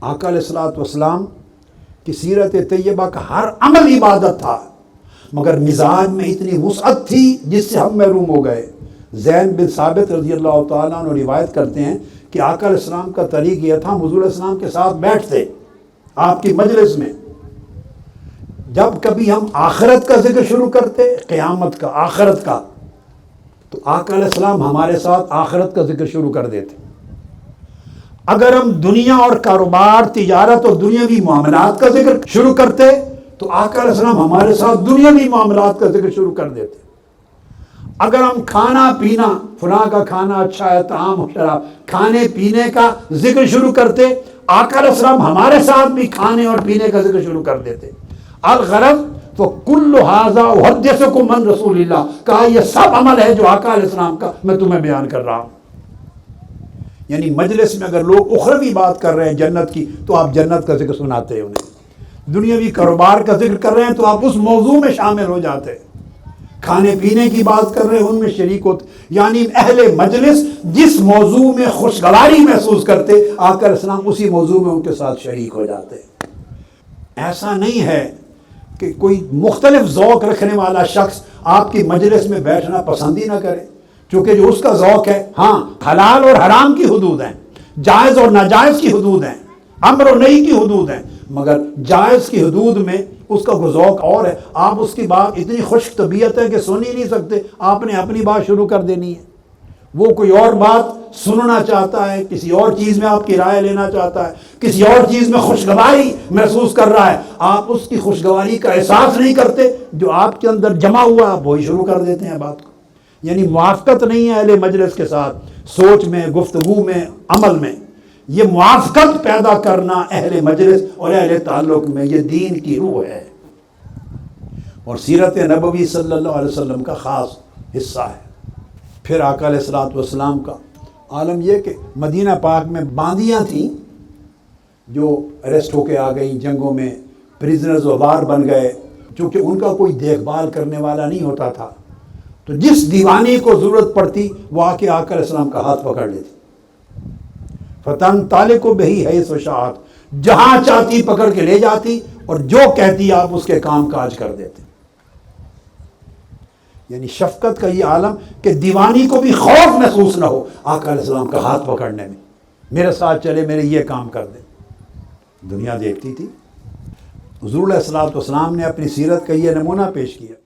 آقا علیہ الصلوۃ والسلام کی سیرت طیبہ کا ہر عمل عبادت تھا، مگر مزاج میں اتنی وسعت تھی جس سے ہم محروم ہو گئے۔ زید بن ثابت رضی اللہ تعالیٰ عنہ روایت کرتے ہیں کہ آقا علیہ السلام کا طریق یہ تھا، حضور علیہ السلام کے ساتھ بیٹھتے آپ کی مجلس میں، جب کبھی ہم آخرت کا ذکر شروع کرتے، قیامت کا، آخرت کا، تو آقا علیہ السلام ہمارے ساتھ آخرت کا ذکر شروع کر دیتے۔ اگر ہم دنیا اور کاروبار، تجارت اور دنیاوی معاملات کا ذکر شروع کرتے تو آقا علیہ السلام ہمارے ساتھ دنیاوی معاملات کا ذکر شروع کر دیتے۔ اگر ہم کھانا پینا، فلاں کا کھانا اچھا ہے، طعام و شراب، کھانے پینے کا ذکر شروع کرتے، آقا علیہ السلام ہمارے ساتھ بھی کھانے اور پینے کا ذکر شروع کر دیتے۔ الغرض فَكُلُّ هَذَا أُحَدِّثُكُم عَن رسول اللہ، کہا یہ سب عمل ہے جو آقا علیہ السلام کا میں تمہیں بیان کر رہا ہوں۔ یعنی مجلس میں اگر لوگ اخروی بات کر رہے ہیں جنت کی تو آپ جنت کا ذکر سناتے ہیں انہیں، دنیاوی کاروبار کا ذکر کر رہے ہیں تو آپ اس موضوع میں شامل ہو جاتے ہیں، کھانے پینے کی بات کر رہے ہیں ان میں شریک ہوتے۔ یعنی اہل مجلس جس موضوع میں خوشگواری محسوس کرتے، آقا علیہ السلام اسی موضوع میں ان کے ساتھ شریک ہو جاتے۔ ایسا نہیں ہے کہ کوئی مختلف ذوق رکھنے والا شخص آپ کی مجلس میں بیٹھنا پسند ہی نہ کرے، چونکہ جو اس کا ذوق ہے، ہاں حلال اور حرام کی حدود ہیں، جائز اور ناجائز کی حدود ہیں، امر و نہی کی حدود ہیں، مگر جائز کی حدود میں اس کا ذوق اور ہے۔ آپ اس کی بات اتنی خشک طبیعت ہے کہ سن ہی نہیں سکتے، آپ نے اپنی بات شروع کر دینی ہے۔ وہ کوئی اور بات سننا چاہتا ہے، کسی اور چیز میں آپ کی رائے لینا چاہتا ہے، کسی اور چیز میں خوشگواری محسوس کر رہا ہے، آپ اس کی خوشگواری کا احساس نہیں کرتے، جو آپ کے اندر جمع ہوا آپ وہی شروع کر دیتے ہیں بات کو۔ یعنی موافقت نہیں ہے اہل مجلس کے ساتھ، سوچ میں، گفتگو میں، عمل میں۔ یہ موافقت پیدا کرنا اہل مجلس اور اہل تعلق میں، یہ دین کی روح ہے اور سیرت نبوی صلی اللہ علیہ وسلم کا خاص حصہ ہے۔ پھر آقا علیہ الصلوۃ والسلام کا عالم یہ کہ مدینہ پاک میں باندیاں تھیں جو اریسٹ ہو کے آ گئیں، جنگوں میں پریزنرز آف وار بن گئے، چونکہ ان کا کوئی دیکھ بھال کرنے والا نہیں ہوتا تھا، تو جس دیوانی کو ضرورت پڑتی وہ آ کے آقا علیہ السلام کا ہاتھ پکڑ لیتی۔ فتن طالق و بہی حیث و شاعت، جہاں چاہتی پکڑ کے لے جاتی اور جو کہتی آپ اس کے کام کاج کر دیتے۔ یعنی شفقت کا یہ عالم کہ دیوانی کو بھی خوف محسوس نہ ہو آقا علیہ السلام کا ہاتھ پکڑنے میں، میرے ساتھ چلے، میرے یہ کام کر دے۔ دنیا دیکھتی تھی، حضور علیہ الصلوۃ والسلام نے اپنی سیرت کا یہ نمونہ پیش کیا۔